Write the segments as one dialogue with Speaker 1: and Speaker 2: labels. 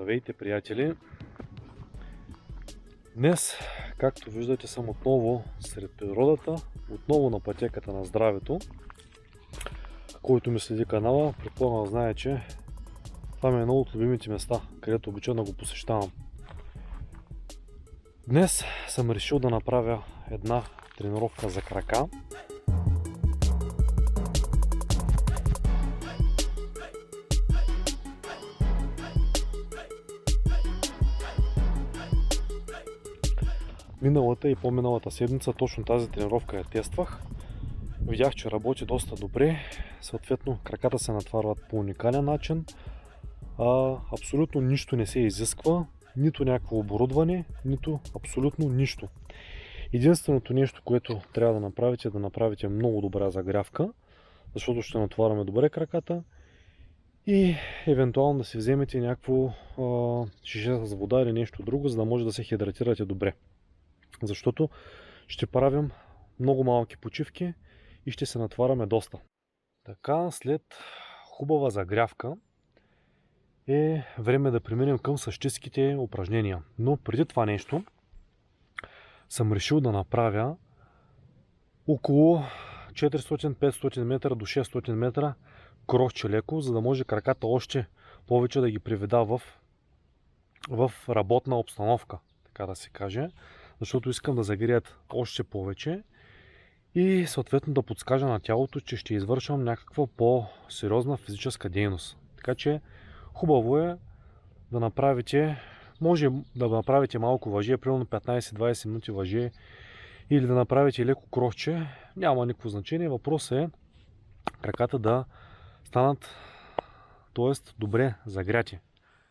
Speaker 1: Здравейте, приятели! Днес, както виждате, съм отново сред природата, отново на пътеката на здравето. Който ми следи канала, предполагам знае, че това ми е едно от любимите места, където обичам да го посещавам. Днес съм решил да направя една тренировка за крака. Миналата и по-миналата седмица точно тази тренировка я тествах. Видях, че работи доста добре. Съответно, краката се натварват по уникален начин. Абсолютно нищо не се изисква. Нито някакво оборудване, нито абсолютно нищо. Единственото нещо, което трябва да направите, е да направите много добра загрявка, защото ще натварваме добре краката и евентуално да си вземете някакво шише с вода или нещо друго, за да може да се хидратирате добре. Защото ще правим много малки почивки и ще се натваряме доста. Така, след хубава загрявка е време да преминем към същинските упражнения. Но преди това нещо съм решил да направя около 400-500 метра до 600 метра кросче леко, за да може краката още повече да ги приведа в работна обстановка, така да се каже. Защото искам да загреят още повече и съответно да подскажа на тялото, че ще извършвам някаква по-сериозна физическа дейност. Така че хубаво е да направите, може да направите малко въже, примерно 15-20 минути въже, или да направите леко кросче, няма никакво значение. Въпросът е краката да станат, т.е. добре загряти.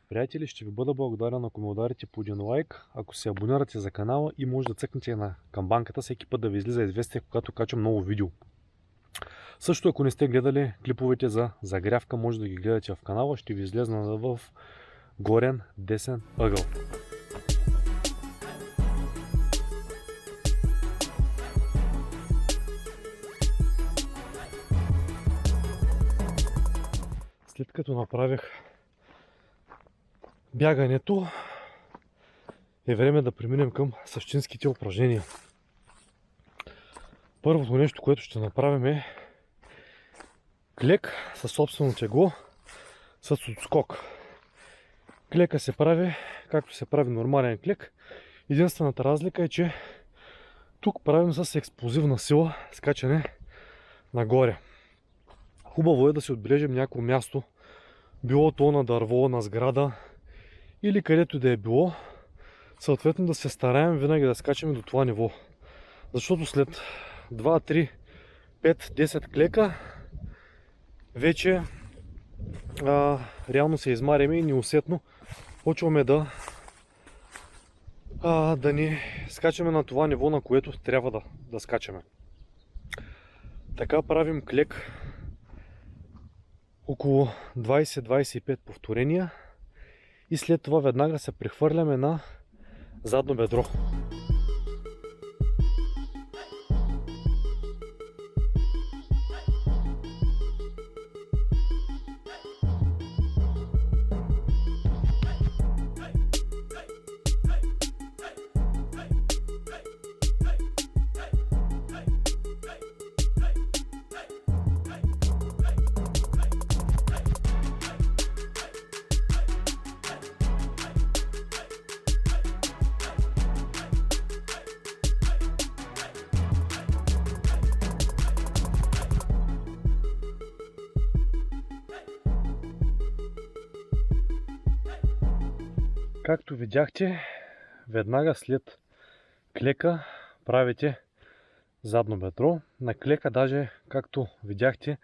Speaker 1: Приятели, ще ви бъда благодарен, ако ми ударите по един лайк, ако се абонирате за канала и може да цъкнете на камбанката всеки път да ви излиза известие, когато качвам ново видео. Също, ако не сте гледали клиповете за загрявка, може да ги гледате в канала, ще ви излезна в горен десен ъгъл. След като направих бягането, е време да преминем към същинските упражнения. Първото нещо, което ще направим, е клек със собствено тегло с отскок. Клека се прави както се прави нормален клек. Единствената разлика е, че тук правим с експлозивна сила скачане нагоре. Хубаво е да си отбележим някакво място, било то на дърво, на сграда или където да е било, съответно да се стараем винаги да скачаме до това ниво. Защото след 2, 3, 5, 10 клека вече реално се измаряме и неусетно почваме да не скачаме на това ниво, на което трябва да скачаме. Така правим клек около 20-25 повторения и след това веднага се прехвърляме на задно бедро. Както видяхте, веднага след клека правите задно бедро. На клека даже, както видяхте,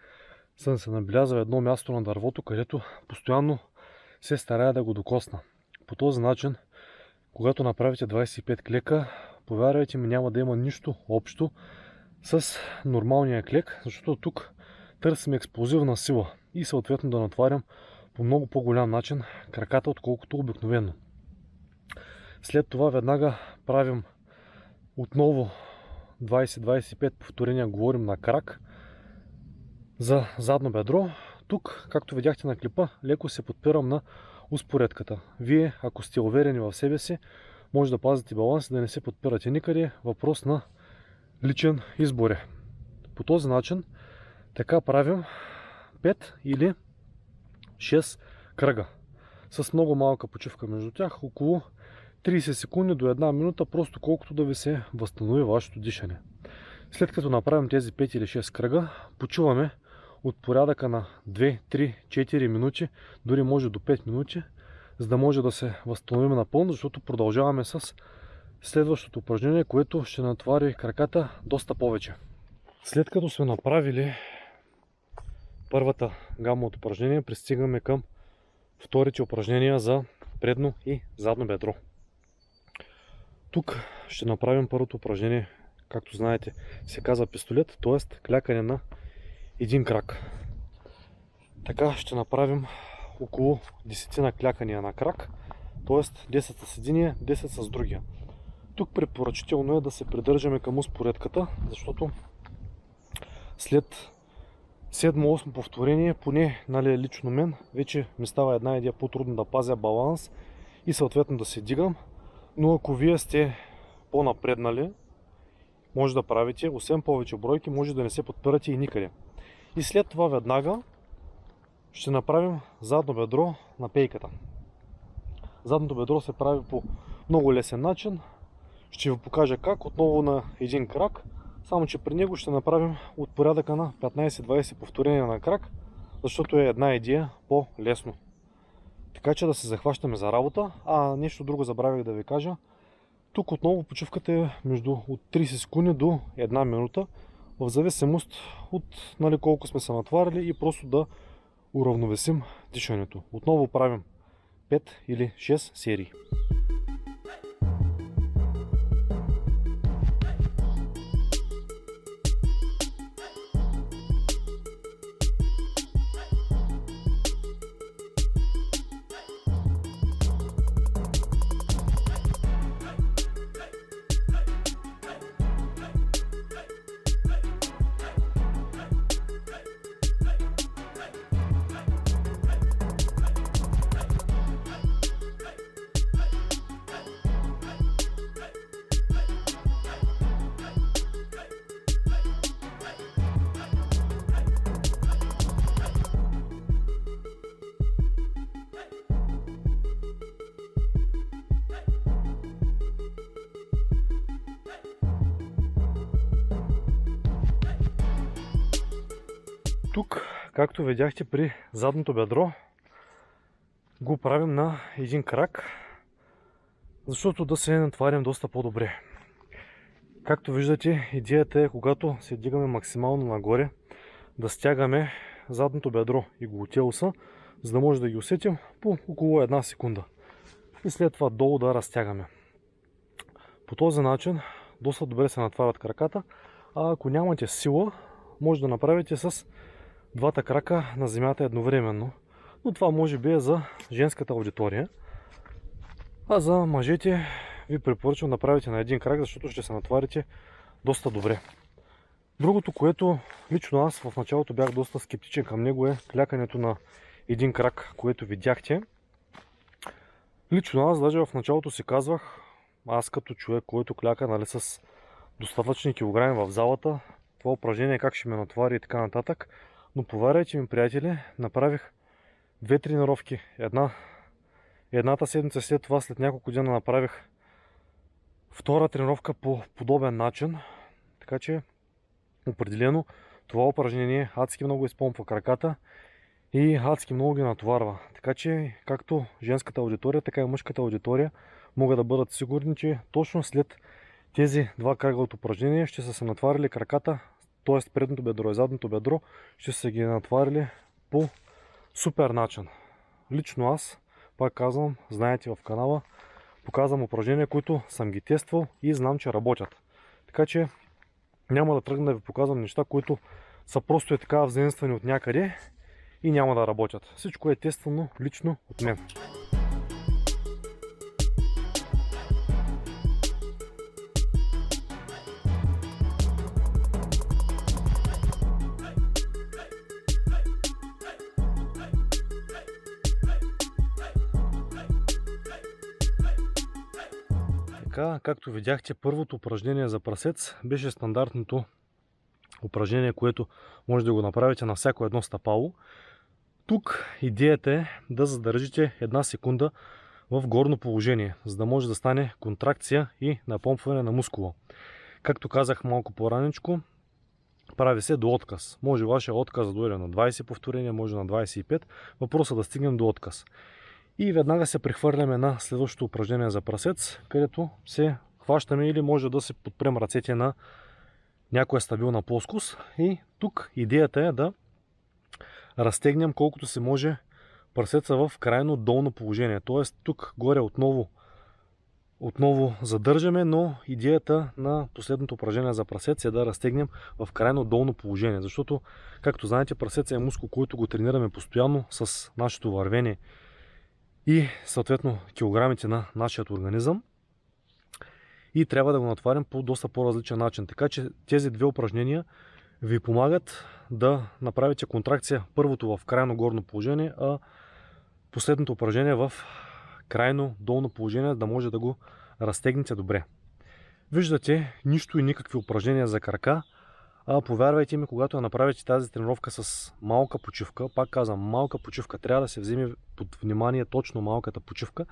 Speaker 1: съм се набелязал едно място на дървото, където постоянно се старая да го докосна. По този начин, когато направите 25 клека, повярвайте ми, няма да има нищо общо с нормалния клек, защото тук търсим експлозивна сила и съответно да натварям по много по-голям начин краката, отколкото обикновено. След това веднага правим отново 20-25 повторения, говорим на крак за задно бедро. Тук, както видяхте на клипа, леко се подпирам на успоредката. Вие, ако сте уверени в себе си, може да пазите баланс и да не се подпирате никъде. Въпрос на личен избор е. По този начин така правим 5 или 6 кръга. С много малка почивка между тях, около 30 секунди до 1 минута, просто колкото да ви се възстанови вашето дишане. След като направим тези 5 или 6 кръга, почиваме от порядъка на 2, 3, 4 минути, дори може до 5 минути, за да може да се възстановим напълно, защото продължаваме с следващото упражнение, което ще натовари краката доста повече. След като сме направили първата гама от упражнения, пристигаме към вторите упражнения за предно и задно бедро. Тук ще направим първото упражнение, както знаете, се казва пистолет, т.е. клякане на един крак. Така ще направим около 10 на клякания на крак, т.е. 10 с единия, 10 с другия. Тук препоръчително е да се придържаме към успоредката, защото след 7-8 повторение, поне лично мен, вече ми става една идея по-трудно да пазя баланс и съответно да се дигам. Но ако вие сте по-напреднали, може да правите 8 повече бройки, може да не се подпирате и никъде. И след това веднага ще направим задно бедро на пейката. Задното бедро се прави по много лесен начин. Ще ви покажа как. Отново на един крак, само че при него ще направим от порядъка на 15-20 повторения на крак, защото е една идея по-лесно. Така че да се захващаме за работа. Нещо друго забравих да ви кажа. Тук отново почивката е между от 30 секунди до 1 минута, в зависимост от колко сме се натварили и просто да уравновесим дишането. Отново правим 5 или 6 серии. Тук, както видяхте при задното бедро, го правим на един крак, защото да се натварим доста по-добре. Както виждате, идеята е, когато се дигаме максимално нагоре, да стягаме задното бедро и глутеуса, за да може да ги усетим по около 1 секунда. И след това долу да разтягаме. По този начин доста добре се натварят краката, а ако нямате сила, може да направите с двата крака на земята едновременно. Но това може би е за женската аудитория. А за мъжете ви препоръчвам да правите на един крак, защото ще се натварите доста добре. Другото, което лично аз в началото бях доста скептичен към него, е клякането на един крак, което видяхте. Лично аз даже в началото си казвах, аз като човек, който кляка с достатъчни килограми в залата, това упражнение как ще ме натвари и така нататък. Но повярвайте ми, приятели, направих 2 тренировки. Едната седмица след това, след няколко дена, направих втора тренировка по подобен начин. Така че определено това упражнение адски много изпомпва краката и адски много ги натоварва. Така че както женската аудитория, така и мъжката аудитория могат да бъдат сигурни, че точно след тези два кръга от упражнения ще са се натварили краката, т.е. предното бедро и задното бедро ще са ги натварили по супер начин. Лично аз, пак казвам, знаете, в канала показвам упражнения, които съм ги тествал и знам, че работят. Така че няма да тръгна да ви показвам неща, които са просто така взаимствани от някъде и няма да работят. Всичко е тествано лично от мен. така, както видяхте, първото упражнение за прасец беше стандартното упражнение, което може да го направите на всяко едно стъпало. Тук идеята е да задържите една секунда в горно положение, за да може да стане контракция и напомпване на мускула. Както казах малко по-раничко, прави се до отказ. Може вашия отказ да дойде на 20 повторения, може на 25. Въпросът да стигнем до отказ. И веднага се прехвърляме на следващото упражнение за прасец, където се хващаме или може да се подпрем ръцете на някоя стабилна плоскост. И тук идеята е да разтегнем колкото се може прасеца в крайно долно положение. Тоест тук горе отново задържаме, но идеята на последното упражнение за прасец е да разтегнем в крайно долно положение. Защото, както знаете, прасеца е мускул, който го тренираме постоянно с нашето вървение и съответно килограмите на нашия организъм. И трябва да го натварим по доста по-различен начин. Така че тези две упражнения ви помагат да направите контракция, първото в крайно горно положение, а последното упражнение в крайно долно положение, да може да го разтегнете добре. Виждате, нищо и никакви упражнения за крака, а повярвайте ми, когато я направите тази тренировка с малка почивка, пак казвам, малка почивка, трябва да се вземе под внимание точно малката почивка,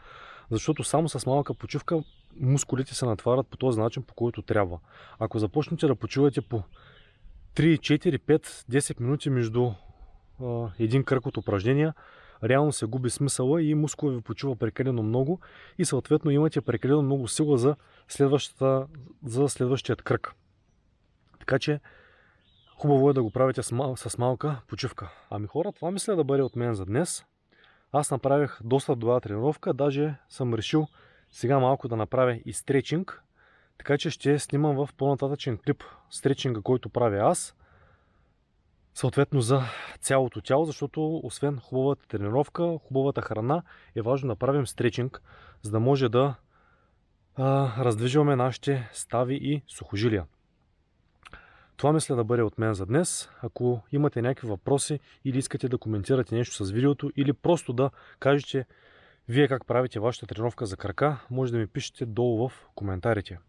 Speaker 1: защото само с малка почивка мускулите се натварят по този начин, по който трябва. Ако започнете да почивате по 3, 4, 5, 10 минути между един кръг от упражнения, реално се губи смисъла и мускул ви почива прекалено много и съответно имате прекалено много сила за следващият кръг. Така че хубаво е да го правите с малка почивка. Ами хора, това мисля да бъде от мен за днес. Аз направих доста добра тренировка, даже съм решил сега малко да направя и стречинг, така че ще снимам в по-нататъчен клип стречинга, който правя аз, съответно за цялото тяло, защото освен хубавата тренировка, хубавата храна, е важно да правим стречинг, за да може да раздвижваме нашите стави и сухожилия. Това мисля да бъде от мен за днес. Ако имате някакви въпроси или искате да коментирате нещо с видеото или просто да кажете вие как правите вашата тренировка за крака, може да ми пишете долу в коментарите.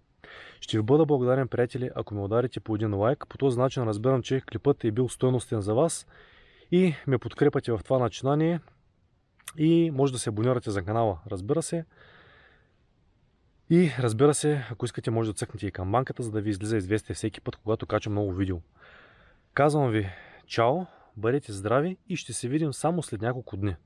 Speaker 1: Ще ви бъда благодарен, приятели, ако ме ударите по един лайк. По този начин разбирам, че клипът е бил стойностен за вас и ме подкрепате в това начинание и може да се абонирате за канала, разбира се. И разбира се, ако искате, може да цъкнете и камбанката, за да ви излиза известие всеки път, когато качам ново видео. Казвам ви чао, бъдете здрави и ще се видим само след няколко дни.